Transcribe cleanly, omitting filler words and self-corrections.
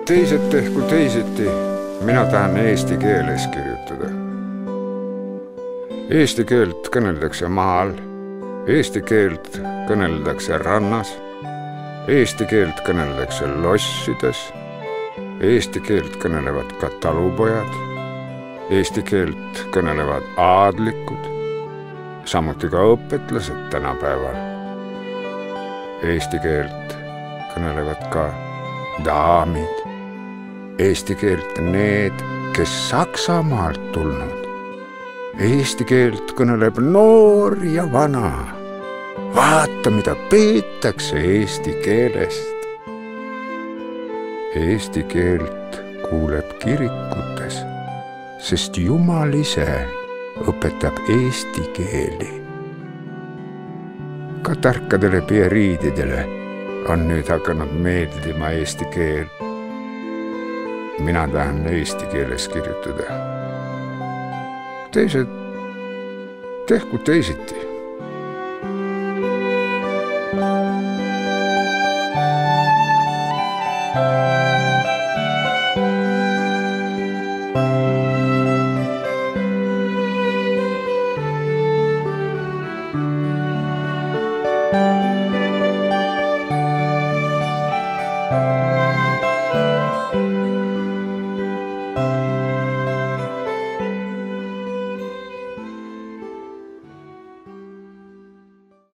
Teised tehku teisiti, mina tahan eesti keeles kirjutada. Eesti keelt kõneldakse maal, eesti keelt kõneldakse rannas, eesti keelt kõneldakse lossides, eesti keelt kõnelevad ka talupojad, eesti keelt kõnelevad aadlikud, samuti ka õpetlased tänapäeval. Eesti keelt kõnelevad ka daamid, eesti keelt need, kes Saksamaalt tulnud. Eesti keelt kõneleb noor ja vana. Vaata, mida peetakse eesti keelest. Eesti keelt kuuleb kirikutes, sest Jumal ise õpetab eesti keeli. Ka tarkadele pieriididele on nüüd hakanud meeldima eesti keel. Mina tahan eesti keeles kirjutada. Teised tehku teisiti.